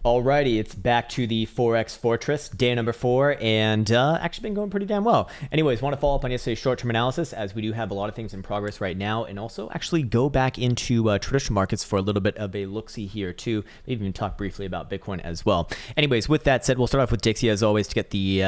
Alrighty, it's back to the Forex Fortress, day number 4, and actually been going pretty damn well. Anyways, want to follow up on yesterday's short-term analysis, as we do have a lot of things in progress right now, and also actually go back into traditional markets for a little bit of a look-see here too, maybe even talk briefly about Bitcoin as well. Anyways, with that said, we'll start off with DXY as always to get the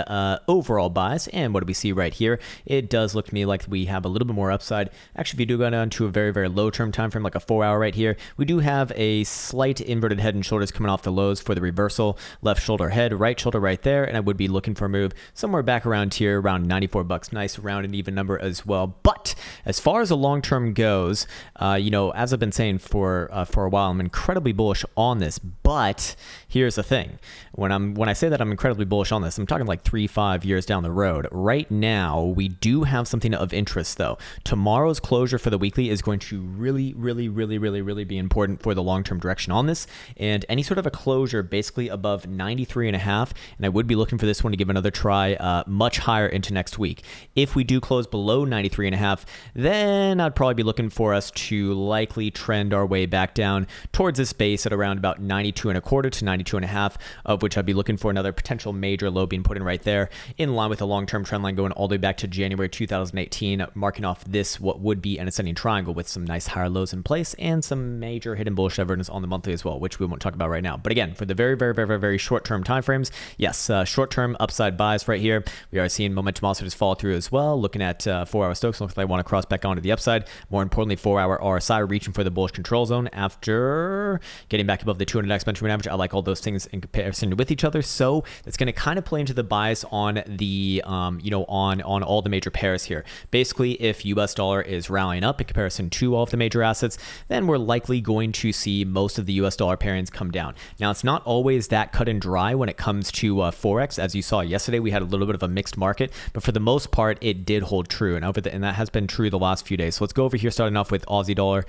overall bias, and what do we see right here? It does look to me like we have a little bit more upside. Actually, if you do go down to a very, very low-term time frame, like a 4-hour right here, we do have a slight inverted head and shoulders coming off the lows for the reversal. Left shoulder head, right shoulder right there, and I would be looking for a move somewhere back around here, around 94 bucks. Nice round and even number as well. But as far as the long term goes, as I've been saying for a while, I'm incredibly bullish on this. But here's the thing: when I say that I'm incredibly bullish on this, I'm talking like 3-5 years down the road. Right now, we do have something of interest though. Tomorrow's closure for the weekly is going to really be important for the long term direction on this, and any sort of a closure basically above 93.5, and I would be looking for this one to give another try much higher into next week. If we do close below 93.5, then I'd probably be looking for us to likely trend our way back down towards this base at around about 92.25 to 92.5, of which I'd be looking for another potential major low being put in right there, in line with a long-term trend line going all the way back to January 2018, marking off this what would be an ascending triangle with some nice higher lows in place and some major hidden bullish evidence on the monthly as well, which we won't talk about right now. But again, for the very short-term time frames, yes, short-term upside bias right here. We are seeing momentum also just fall through as well. Looking at 4-hour Stokes, looks like I want to cross back onto the upside. More importantly, 4-hour RSI reaching for the bullish control zone after getting back above the 200 exponential average. I like all those things in comparison with each other, so that's going to kind of play into the bias on the on all the major pairs here. Basically, if US dollar is rallying up in comparison to all of the major assets, then we're likely going to see most of the US dollar pairings come down. Now, it's not always that cut and dry when it comes to Forex. As you saw yesterday, we had a little bit of a mixed market, but for the most part, it did hold true, and that has been true the last few days. So let's go over here, starting off with Aussie dollar.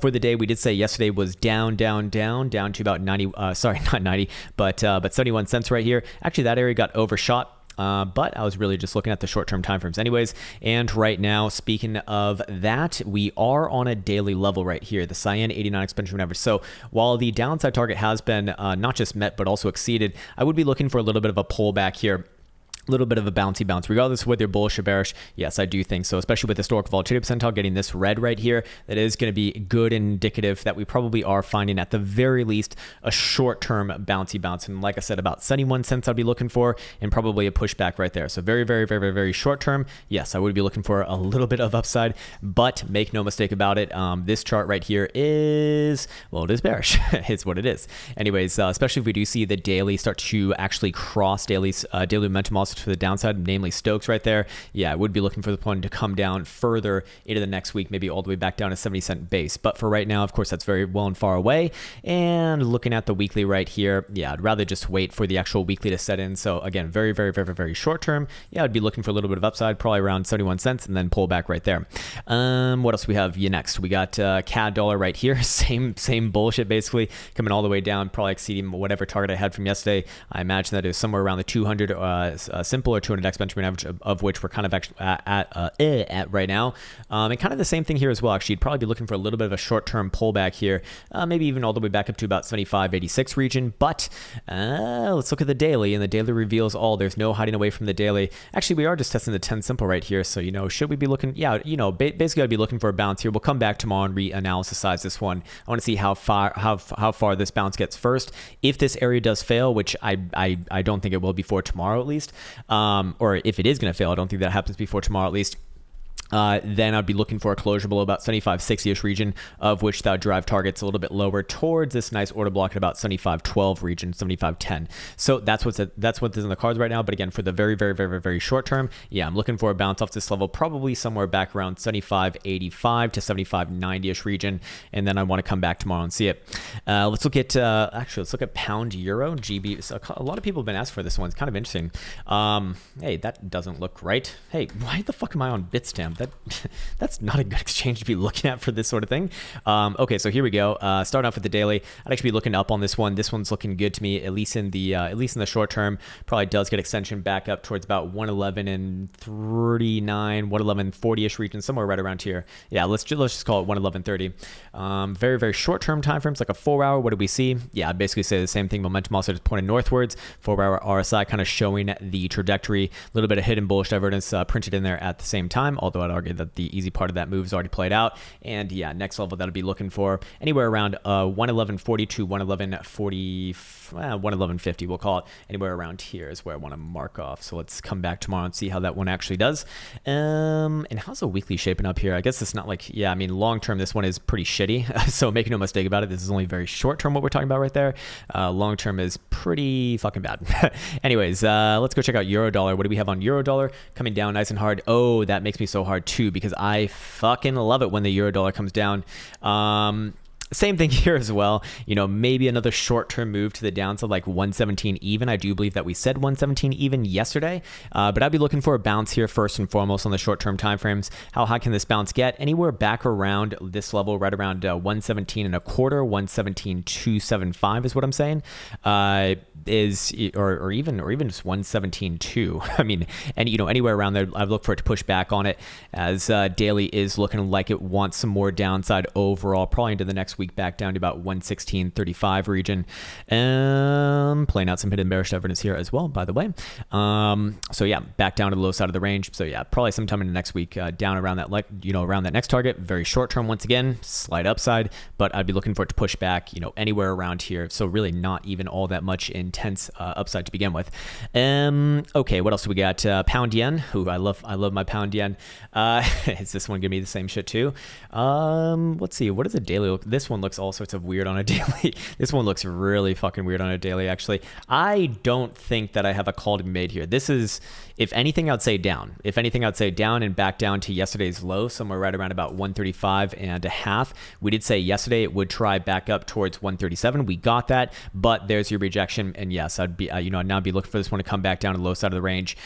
For the day, we did say yesterday was down to about 90, not 90, but 71 cents right here. Actually, that area got overshot. But I was really just looking at the short-term time frames anyways. And right now, speaking of that, we are on a daily level right here, the Cyan 89 exponential average. So while the downside target has been not just met, but also exceeded, I would be looking for a little bit of a pullback here. A little bit of a bouncy bounce, regardless of whether you're bullish or bearish. Yes, I do think so, especially with historical volatility percentile getting this red right here. That is going to be good and indicative that we probably are finding at the very least a short-term bouncy bounce. And like I said, about 71 cents I'd be looking for, and probably a pushback right there. So very short-term. Yes, I would be looking for a little bit of upside, but make no mistake about it. This chart right here is, well, it is bearish. It's what it is. Anyways, especially if we do see the daily start to actually cross daily momentum also to the downside, namely Stokes right there. Yeah, I would be looking for the point to come down further into the next week, maybe all the way back down to 70-cent base. But for right now, of course, that's very well and far away. And looking at the weekly right here, yeah, I'd rather just wait for the actual weekly to set in. So again, very short term. Yeah, I'd be looking for a little bit of upside, probably around 71 cents, and then pull back right there. What else we have? Yeah, next we got CAD dollar right here. Same bullshit basically, coming all the way down, probably exceeding whatever target I had from yesterday. I imagine that it was somewhere around the 200 simple or 200 exponential average, of which we're kind of actually at right now. And kind of the same thing here as well. Actually, you'd probably be looking for a little bit of a short-term pullback here, maybe even all the way back up to about 75.86 region. But let's look at the daily, and the daily reveals all. There's no hiding away from the daily. Actually, we are just testing the 10 simple right here. So, should we be looking? Yeah, basically I'd be looking for a bounce here. We'll come back tomorrow and reanalysize this one. I want to see how far this bounce gets first. If this area does fail, which I don't think it will before tomorrow at least, or if it is going to fail, I don't think that happens before tomorrow at least. Then I'd be looking for a closure below about 75.60-ish region, of which that would drive targets a little bit lower towards this nice order block at about 75.12 region, 75.10. So that's what's in the cards right now. But again, for the very short term, yeah, I'm looking for a bounce off this level, probably somewhere back around 75.85 to 75.90-ish region, and then I want to come back tomorrow and see it. Let's look at pound euro GB. So a lot of people have been asking for this one. It's kind of interesting. Hey, that doesn't look right. Hey, why the fuck am I on Bitstamp? damn, that's not a good exchange to be looking at for this sort of thing. Okay, so here we go. Starting off with the daily, I'd actually be looking up on this one. This one's looking good to me, at least in the short term. Probably does get extension back up towards about 111 and 39, 111.40ish region, somewhere right around here. Yeah, let's just call it 111.30. Very, very short term time frames, like a 4 hour. What do we see? Yeah, I'd basically say the same thing. Momentum also just pointed northwards. 4 hour RSI kind of showing the trajectory. A little bit of hidden bullish divergence printed in there at the same time, although I'd argue that the easy part of that move is already played out. And yeah, next level that I'd be looking for anywhere around 111.40 to 111.40, 111.50, we'll call it. Anywhere around here is where I want to mark off. So let's come back tomorrow and see how that one actually does. And how's the weekly shaping up here? I guess it's not like, yeah, I mean, long term, this one is pretty shitty. So make no mistake about it. This is only very short term what we're talking about right there. Long term is pretty fucking bad. Anyways, let's go check out euro dollar. What do we have on euro dollar? Coming down nice and hard. Oh, that makes me so hard too, because I fucking love it when the euro dollar comes down. Same thing here as well. You know, maybe another short-term move to the downside, like 117 even. I do believe that we said 117 even yesterday, but I'd be looking for a bounce here first and foremost on the short-term timeframes. How high can this bounce get? Anywhere back around this level, right around 117 and a quarter, 117.275 is what I'm saying. Or even just 117.2. I mean, and you know, anywhere around there, I'd look for it to push back on it, as daily is looking like it wants some more downside overall, probably into the next week, back down to about 116.35 region. Playing out some hidden bearish divergence here as well, by the way. So yeah, back down to the low side of the range. So yeah, probably sometime in the next week, down around that, like, you know, around that next target. Very short term once again, slight upside, but I'd be looking for it to push back, you know, anywhere around here. So really not even all that much intense upside to begin with. Okay, what else do we got? Pound yen. Ooh, I love my pound yen. Is this one gonna be the same shit too? Let's see. What does a daily look? This one looks all sorts of weird on a daily. This one looks really fucking weird on a daily, actually. I don't think that I have a call to be made here. This is, if anything, I'd say down. If anything, I'd say down and back down to yesterday's low, somewhere right around about 135 and a half. We did say yesterday it would try back up towards 137. We got that, but there's your rejection. And yes, I'd be, I'd now be looking for this one to come back down to the low side of the range.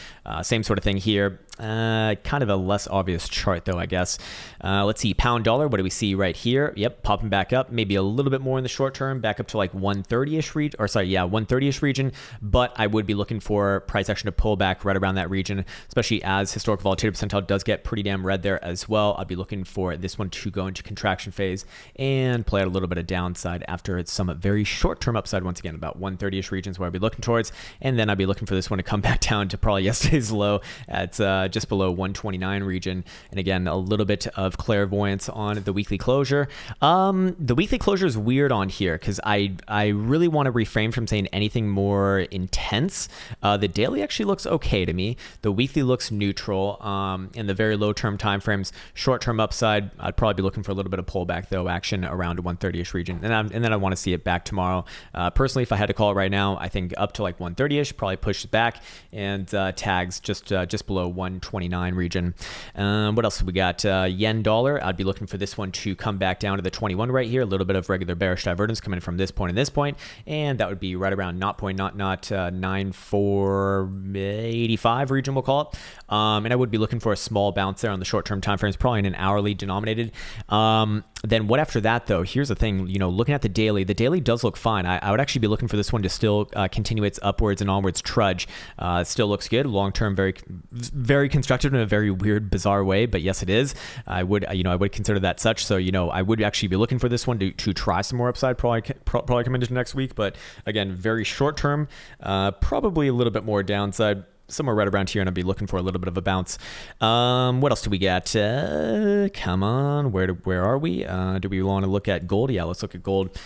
Same sort of thing here. Kind of a less obvious chart though, I guess. Let's see, pound dollar. What do we see right here? Yep, popping back up, maybe a little bit more in the short term, back up to like 130-ish region, or sorry, yeah, 130-ish region. But I would be looking for price action to pull back right around that region, especially as historical volatility percentile does get pretty damn red there as well. I'd be looking for this one to go into contraction phase and play out a little bit of downside after it's some very short-term upside. Once again, about 130-ish regions where I'd be looking towards, and then I'd be looking for this one to come back down to probably yesterday's low at just below 129 region. And again, a little bit of clairvoyance on the weekly closure. The weekly closure is weird on here because I really want to refrain from saying anything more intense. The daily actually looks okay to me. The weekly looks neutral. In the very low term timeframes, short term upside, I'd probably be looking for a little bit of pullback though, action around 130-ish region. And then I want to see it back tomorrow. Personally, if I had to call it right now, I think up to like 130-ish, probably push it back, and tags just below 129 region. What else have we got? Yen dollar. I'd be looking for this one to come back down to the 21 right here. A little bit of regular bearish divergence coming from this point and this point, and that would be right around 9485 region, we'll call it. And I would be looking for a small bounce there on the short-term time frames, probably in an hourly denominated. Then what after that though? Here's the thing, you know, looking at the daily does look fine. I would actually be looking for this one to still continue its upwards and onwards trudge. It still looks good long-term, very, very constructive in a very weird, bizarre way, but yes, it is. I would consider that such. So, you know, I would actually be looking for this one to try some more upside, probably come into next week. But again, very short term, probably a little bit more downside, somewhere right around here, and I'd be looking for a little bit of a bounce. What else do we got? Come on, where are we? Do we want to look at gold? Yeah, let's look at gold.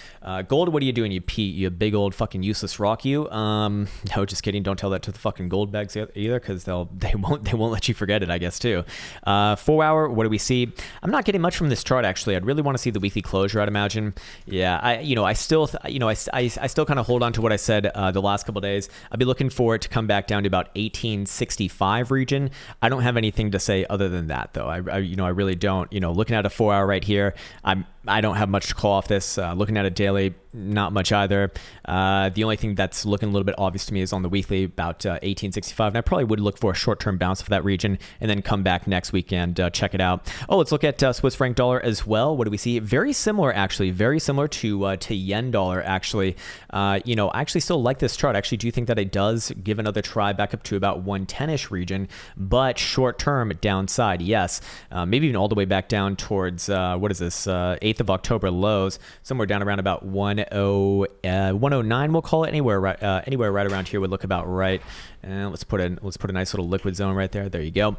Gold, what are you doing, you big old fucking useless rock, you? No, just kidding. Don't tell that to the fucking gold bags either, because they won't let you forget it, I guess, too. 4 hour, what do we see? I'm not getting much from this chart, actually. I'd really want to see the weekly closure, I'd imagine. Yeah, I still kind of hold on to what I said the last couple of days. I'd be looking for it to come back down to about 1865 region. I don't have anything to say other than that, though. I really don't. You know, looking at a 4 hour right here, I'm I don't have much to call off this. Looking at a daily, not much either. The only thing that's looking a little bit obvious to me is on the weekly, about 1865, and I probably would look for a short-term bounce for that region and then come back next week and check it out. Oh, let's look at Swiss franc dollar as well. What do we see? Very similar, actually, very similar to yen dollar, actually. I actually still like this chart. I actually do think that it does give another try back up to about 110-ish region, but short-term downside, yes. Maybe even all the way back down towards, what is this, 8th of October lows, somewhere down around about 109, we'll call it. Anywhere right around here would look about right. And let's put a nice little liquid zone right there. There you go.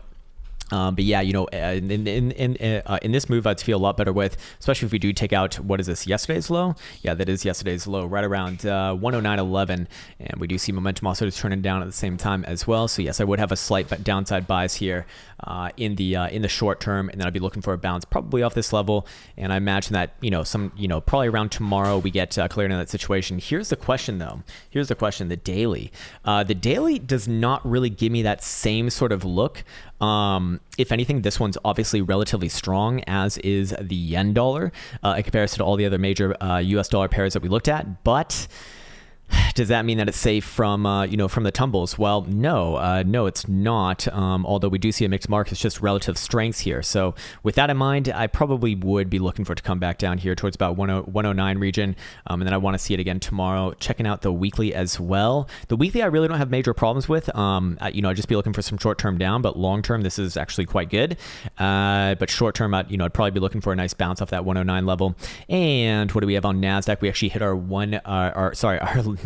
But yeah, in this move, I'd feel a lot better with, especially if we do take out, what is this, yesterday's low? Yeah, that is yesterday's low, right around 109.11, and we do see momentum also just turning down at the same time as well. So yes, I would have a slight downside bias here in the short term, and then I'd be looking for a bounce probably off this level. And I imagine that probably around tomorrow we get clarity on that situation. Here's the question though. Here's the question: the daily. The daily does not really give me that same sort of look. If anything, this one's obviously relatively strong, as is the yen dollar in comparison to all the other major US dollar pairs that we looked at. But does that mean that it's safe from from the tumbles? Well, no, it's not. Although we do see a mixed market, it's just relative strengths here. So with that in mind, I probably would be looking for it to come back down here towards about 109 region, and then I want to see it again tomorrow. Checking out the weekly as well. The weekly I really don't have major problems with. I'd just be looking for some short term down, but long term this is actually quite good. But short term, I'd probably be looking for a nice bounce off that 109 level. And what do we have on Nasdaq? We actually hit our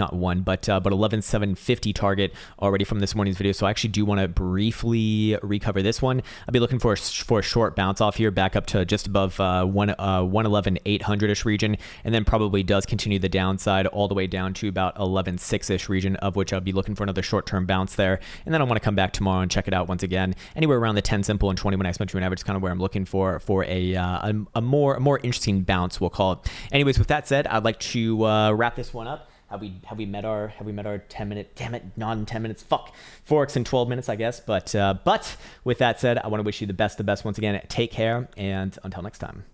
11,750 target already from this morning's video. So I actually do want to briefly recover this one. I'll be looking for a short bounce off here, back up to just above 111,800-ish region, and then probably does continue the downside all the way down to about 11,600-ish region, of which I'll be looking for another short-term bounce there. And then I want to come back tomorrow and check it out once again. Anywhere around the 10 simple and 21 exponential average is kind of where I'm looking for a more interesting bounce, we'll call it. Anyways, with that said, I'd like to wrap this one up. Have we met our 10-minute, damn it, not in 10 minutes, fuck, Forex in 12 minutes, I guess. But with that said, I want to wish you the best once again. Take care, and until next time.